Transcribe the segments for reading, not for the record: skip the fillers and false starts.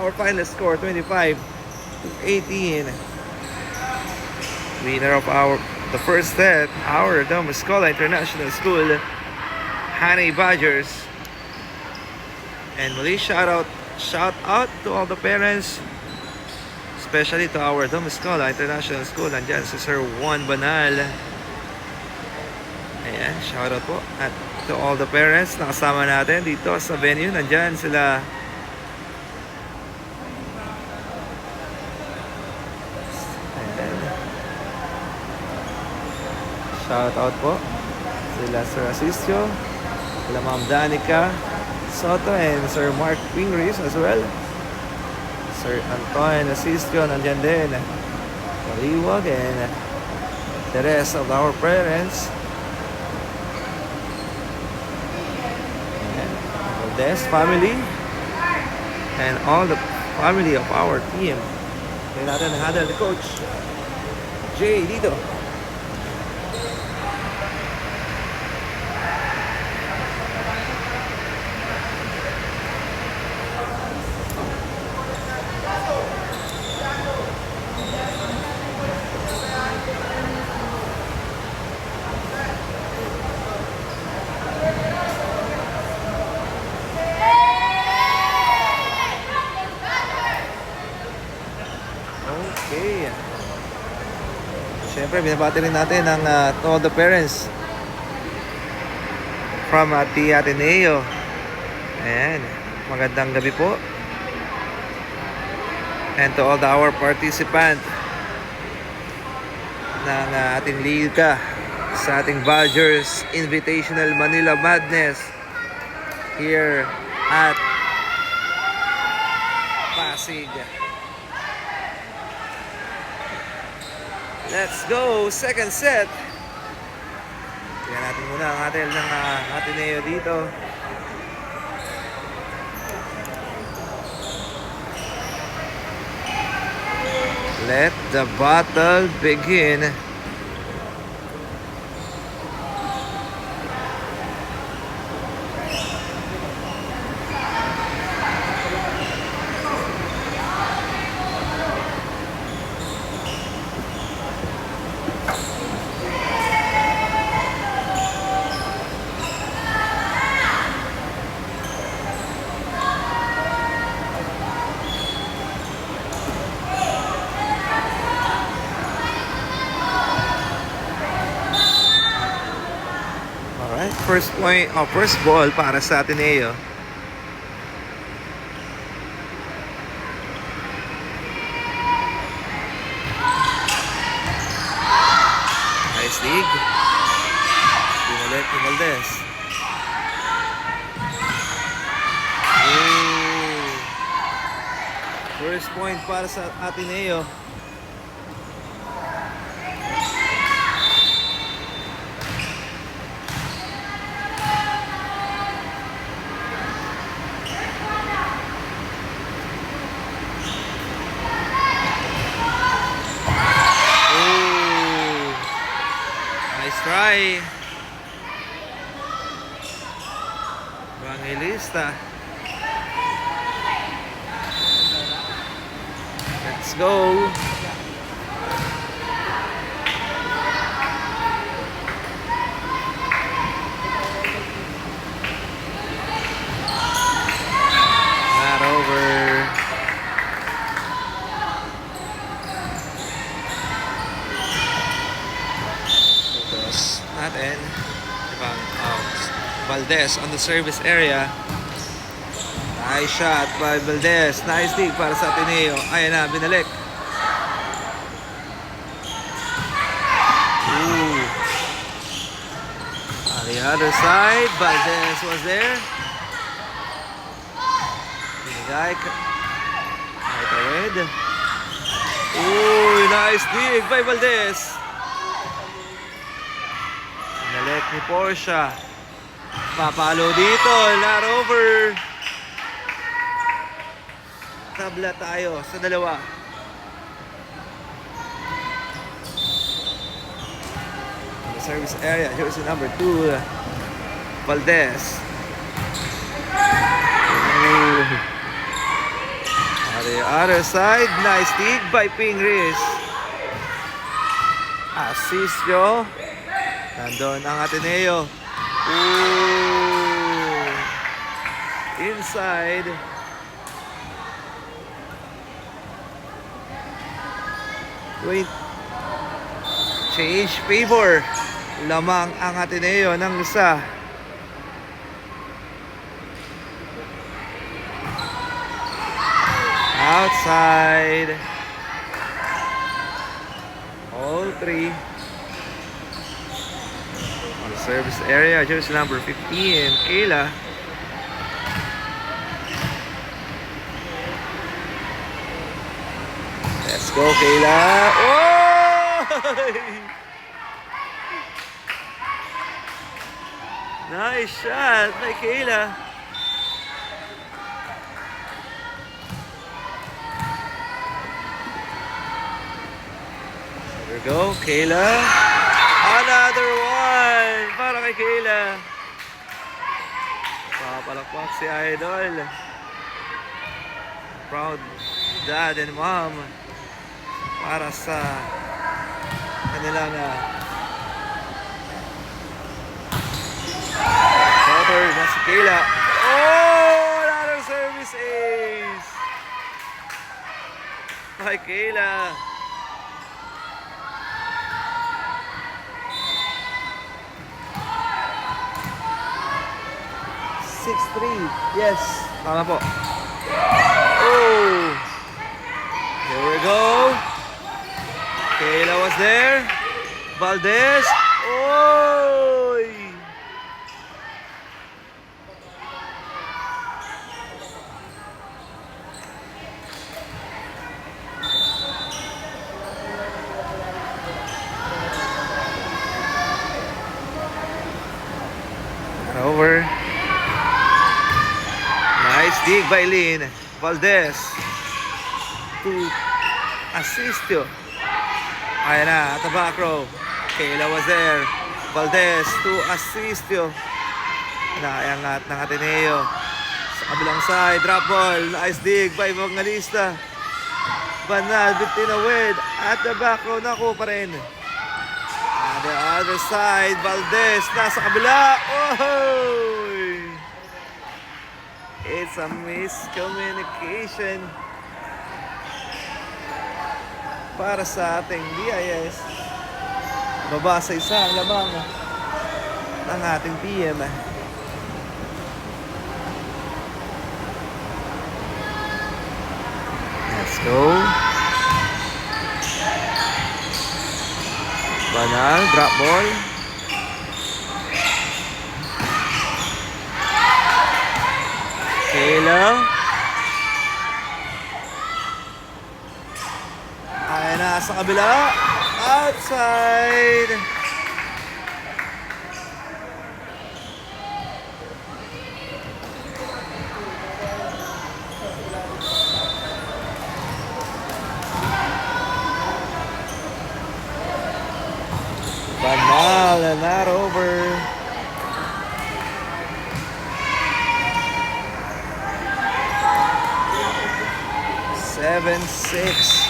our final score 25-18. Winner of the first set, our Dom Escola International School, Honey Badgers. And muli shout out to all the parents, especially to our Dom Escola International School. Nandyan si Sir Juan Banal. Ayan, shout out po at to all the parents na kasama natin dito sa venue. Nandyan sila shout out po sila Sir Asisio, sila Ma'am Danica Soto, and Sir Mark Pingris as well. Sir Anton Asisio nandyan din, Maliwag, and the rest of our parents. Valdez family and all the family of our team. Kaya natin handle the coach Jay dito. Okay. Siyempre, binabati rin natin ang to all the parents from the Ateneo. Ayan. Magandang gabi po. And to all our participant ng ating liga sa ating Badgers Invitational Manila Madness here at Pasig. Let's go! Second set. Tingnan natin muna ang atin ng Ateneo dito. Let the battle begin. First point, first ball para sa Ateneo. Nice dig. Pinalit ni Valdez. First point para sa Ateneo. Try Evangelista. Let's go. Not over. Natin Valdez on the service area. Nice shot by Valdez. Nice dig para sa Ateneo. Ayan na, binalik. Ooh. On the other side, Valdez was there. Binigay right ahead. Ooh, nice dig by Valdez. Binalik ni Portia. Papalo dito, not over. Tabla tayo sa dalawa. In the service area, here's the number 2, Valdez. On the other side, nice dig by Pingris. Assist nyo. Nandun ang Ateneo. Ooh. Inside. Change favor. Lamang ang Ateneo ng isa. Outside. All three. On the service area, jersey number 15, Kayla. Let's go, Kayla. Oh! Nice shot by Kayla. There we go, Kayla. Another one para kay Kayla. Papalakpak si Idol. Proud dad and mom para sa kanilang daughter na si Kayla. Oh! Another service ace by Kayla. Yes, tama po. Oh! Here we go. Kayla was there. Valdez. Oy! Over. Nice dig by Lynn Valdez to assist you. Ayan na, at the back row. Kayla was there. Valdez to assist you. Nakayangat ng Ateneo. Sa kabilang side, drop ball. Nice dig by Evangelista. Banal, Bitinawid. At the back row, naku pa rin. On the other side, Valdez. Nasa kabila. Oh! It's a miscommunication para sa ating DIS. Baba sa isa ang lamang ng ating PM. Let's go. Banal, drop ball. Kayla. Ayan na sa kabila. Outside. Banal, not over. Seven, six.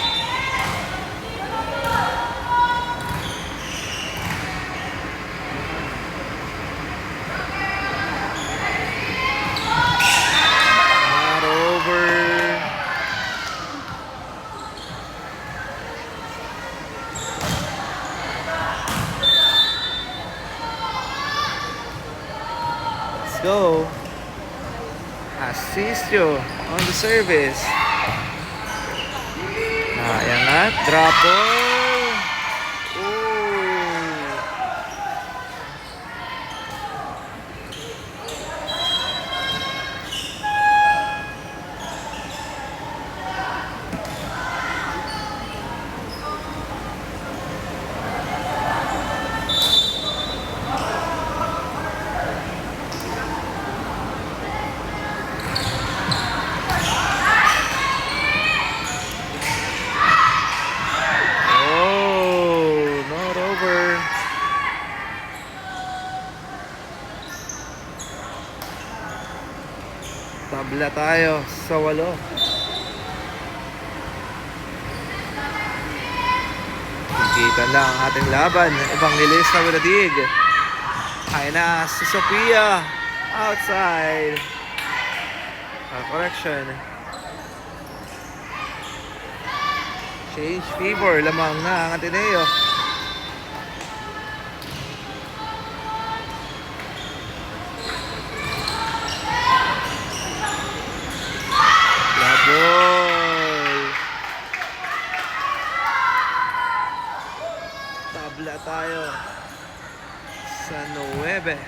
Not over. Let's go. Assist you on the service. Ayan nga, drop ball. Ooh. Tabla tayo sa 8. Kita lang ang ating laban. Ibang nilis na Winadig. Ay na si Sophia. Outside. Correction. Change favor. Lamang na ang Ateneo. Labol. Tabla tayo sa 9.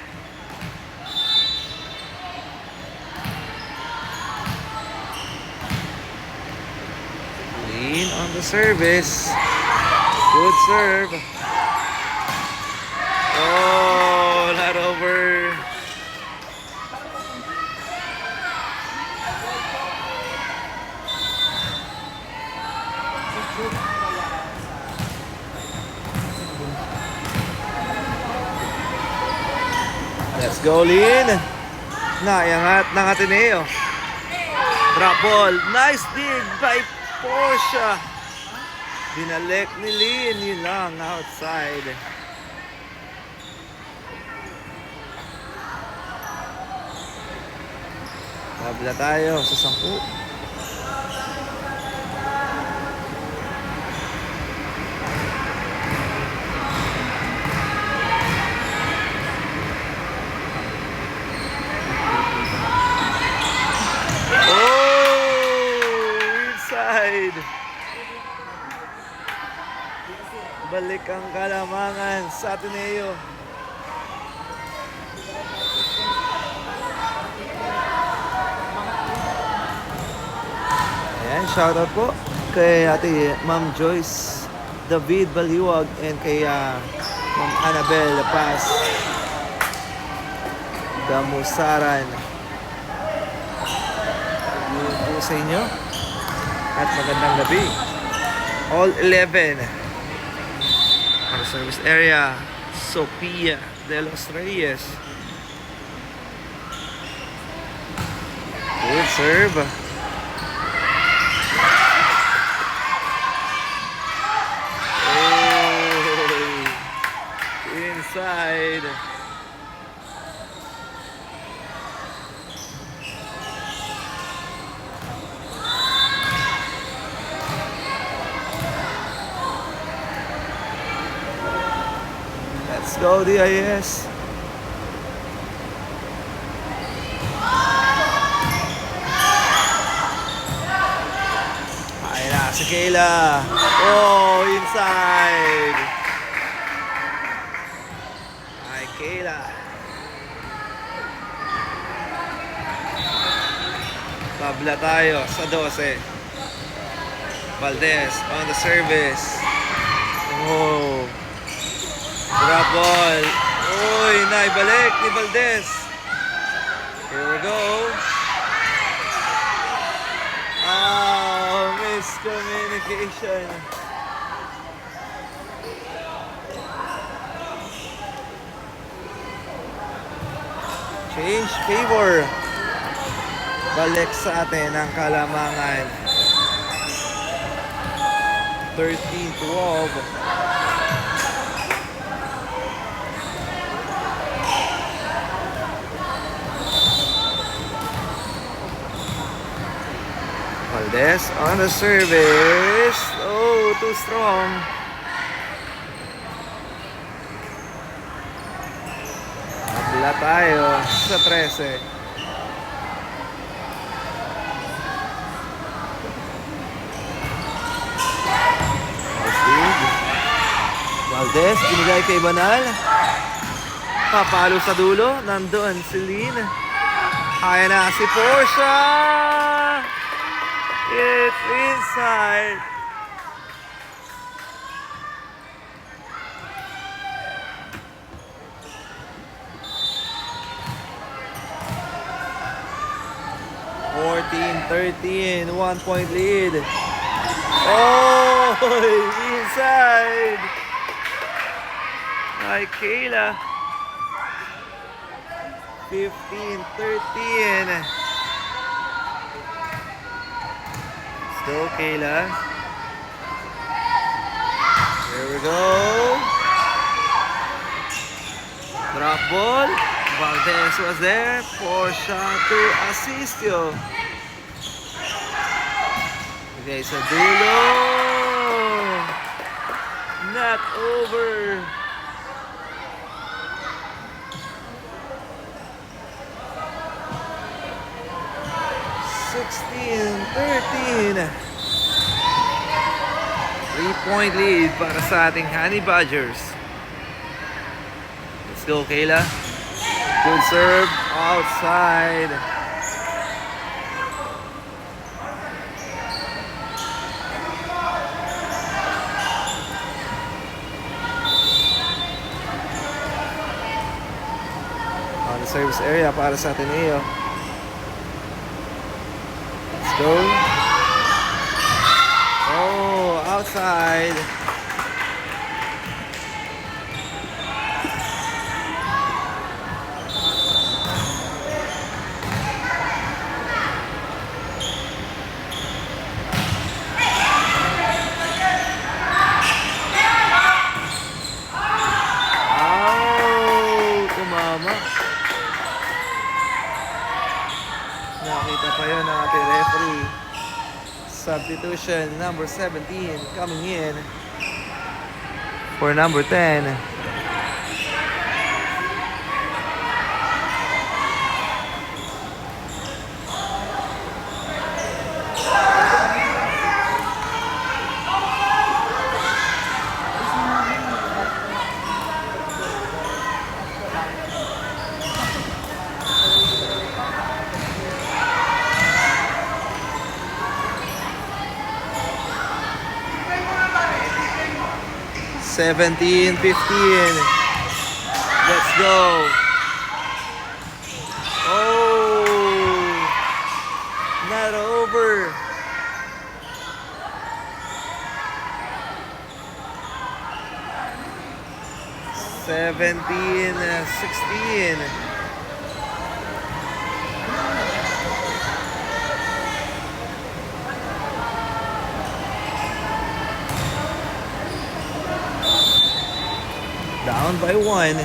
Lean on the service. Good serve. Oh, not over. Let's go, Lin. Naiangat ng Ateneo. Drop ball. Nice dig by Portia. Dinalek ni Lin. Yun lang, outside. Tabla tayo sa 10. Balik ang Kalamangan sa Ateneo. Ayan, shoutout po kay Ate Ma'am Joyce David Baliwag and kay Ma'am Annabel Paz Damusaran. Yun po sa inyo at magandang gabi. All 11 para service area, Sophia de los Reyes. Good serve. Oh, inside. Let's go, DIS. Ay na, si Kayla. Oh, inside. Ay, Kayla. Tabla tayo sa 12. Valdez on the service. Oh. Drop ball. Uy, naibalik ni Valdez. Here we go. Oh, miscommunication. Change favor. Balik sa atin ang Kalamangan. 13-12. Valdez on the service. Oh, too strong. Tabla tayo sa 13. Valdez, binigay kay Banal. Papalo sa dulo. Nandoon si Lin. Kaya na si Portia. It's inside. (14-13), 1-point lead. Oh, inside. Ay, Kayla. 15-13. Go, Kayla. Here we go. Drop ball. Valdez was there. Portia to Asistio. Okay, sa dulo. Not over. 16-13. 3-point lead para sa ating Honey Badgers. Let's go, Kayla. Good serve. Outside. On the service area para sa Ateneo. Let's go. Oh, outside. Oh, tumama. Nakita pa yun ng ating referee. Substitution number 17 coming in for number 10. $17-15. Let's go. Oh, not over. $17-16. Down by 1.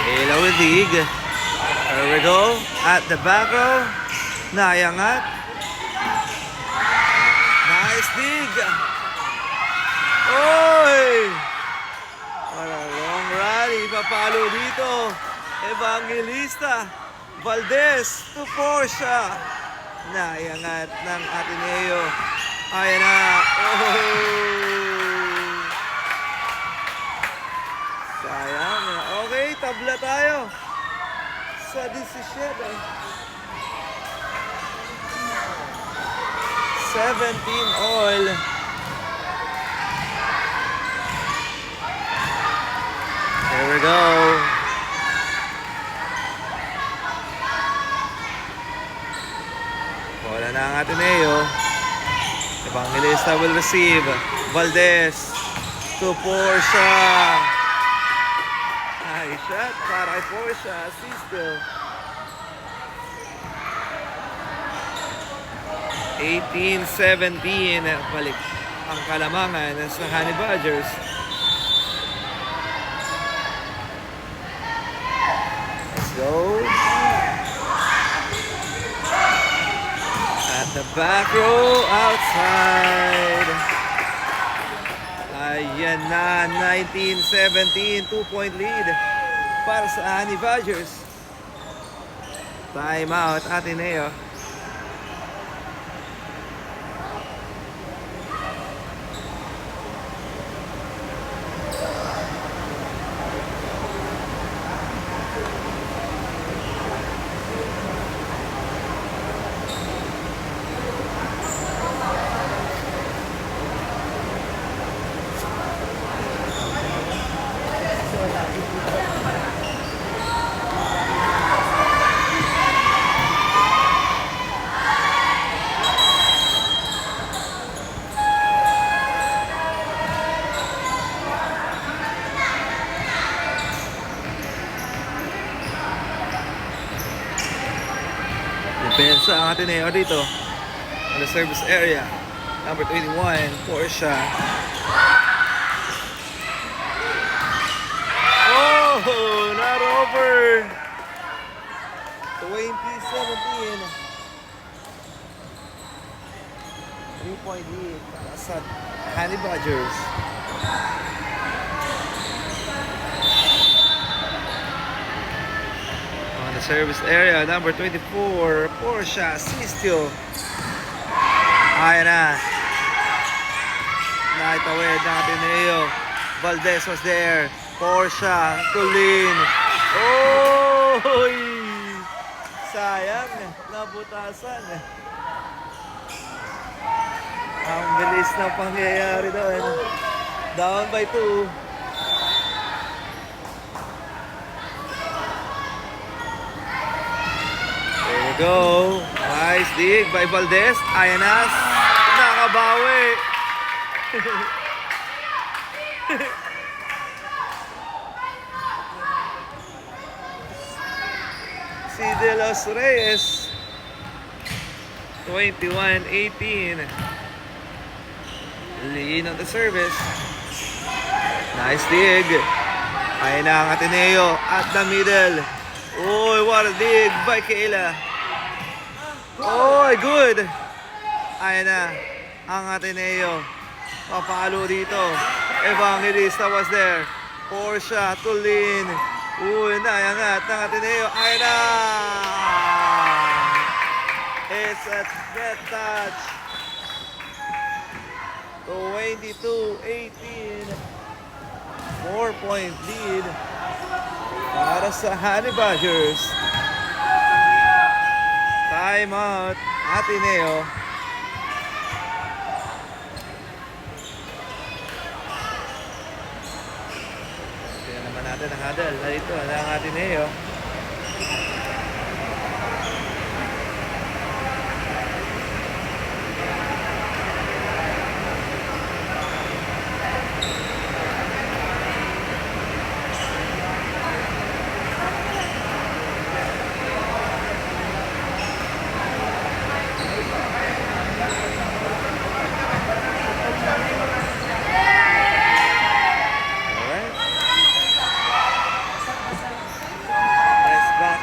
Kayla with dig. There we go. At the back row. Nayangat. Nice dig. Oy! What a long rally. Papalo dito. Evangelista. Valdez to Portia. Nayangat ng Ateneo. Ayan na. Oh! Sayang. Okay, tabla tayo. Sa 17. 17 all. Here we go. Wala na ang Ateneo. Evangelista will receive. Valdez to Portia. High shot para kay Portia. Asistio. 18-17. Balik ang kalamangan sa Honey Badgers. Let's go. The back row outside. Ayan na, 19-17, 2-point lead para sa Honey Badgers. Time out, Ateneo. bulsa ang Ateneo dito. On the service area. Number 21, Portia. Oh, not over. 2017. 3-point lead para sa Honey Badgers. On the service area, number 24, Portia Sistio. Ayan na. Naitawid ng Ateneo. Valdez was there. Portia, Tulin. Oh! Sayang. Nabutasan. Ang bilis ng pangyayari doon. Down by 2. There we go. Nice dig by Valdez. Ayan na. Nakabawi. Si De Los Reyes. 21-18. Lean on the service. Nice dig. Ayan na ang Ateneo at the middle. Oh, what a dig by Kayla. Oh, good. Ayan na ang Ateneo. Papalo dito. Evangelista was there. Portia, Tulin. Uy, nayangat ng Ateneo. Ayan na. It's a net touch. 22-18. 4-point lead para sa Honey Badgers. Time out, Ateneo. Tingnan naman natin ang huddle. Dito na ang Ateneo.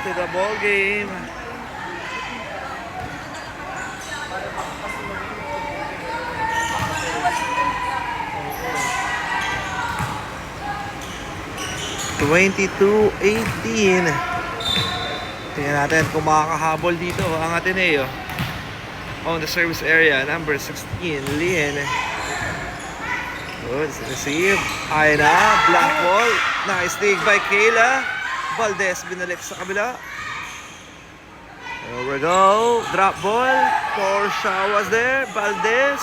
To the ball game. (22-18). Tingnan natin kung makakahabol dito ang Ateneo. On the service area, number 16, Lien. Good, receive. Ay na, black ball. Nice dig by Kayla. Valdez binalik sa kabila. There we go. Drop ball. Portia was there. Valdez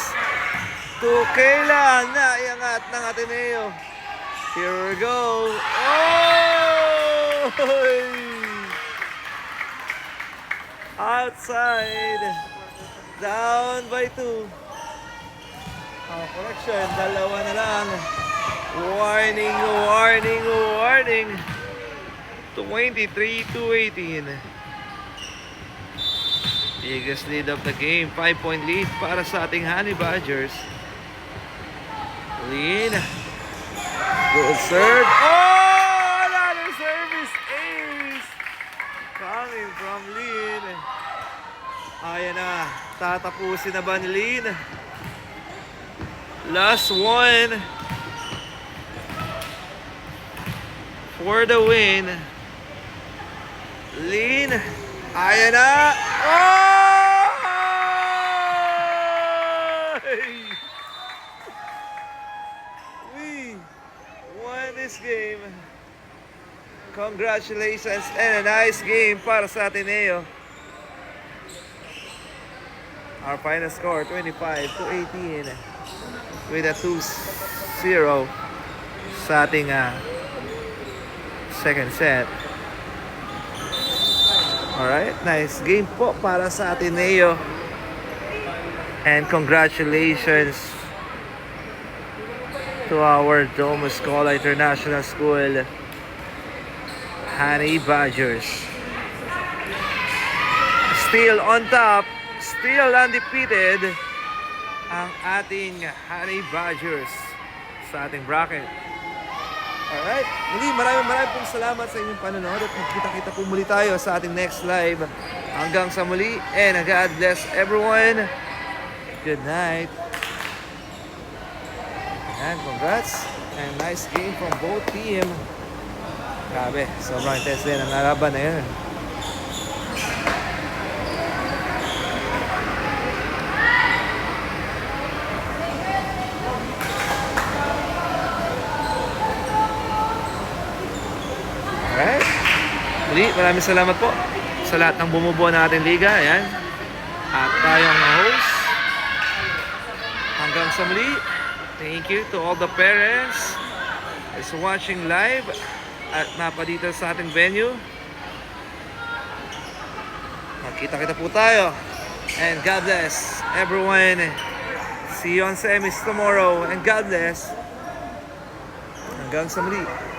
to Kayla. Naiangat ng Ateneo. Here we go. Oh! Outside. Down by 2. Correction. Dalawa na lang. Warning, warning, warning. 23-18. Biggest lead of the game. 5-point lead para sa ating Honey Badgers. Lean. Good serve. Oh! Another service ace. Coming from Lean. Ayan na. Tatapusin na ba ni Lean? Last one. For the win. Lean. Ayan na. Oh! We won this game. Congratulations and a nice game para sa Ateneo. Our final score 25-18 with a 2-0 sa ating second set. Alright, nice game po para sa Ateneo. And congratulations to our Domus Escola International School Honey Badgers. Still on top, still undefeated ang ating Honey Badgers sa ating bracket. Alright, muli maraming pong salamat sa inyong panonood at magkita-kita po muli tayo sa ating next live. Hanggang sa muli, and God bless everyone. Good night. And congrats. And nice game from both team. Grabe, sobrang intense din ang lalaban na yun. Alright. Muli, maraming salamat po sa lahat ng bumubuo ng ating liga. Ayan. At tayong host. Hanggang sa muli. Thank you to all the parents is watching live at napadito sa ating venue. Magkita-kita po tayo. And God bless everyone. See you on semis tomorrow. And God bless. Hanggang sa muli.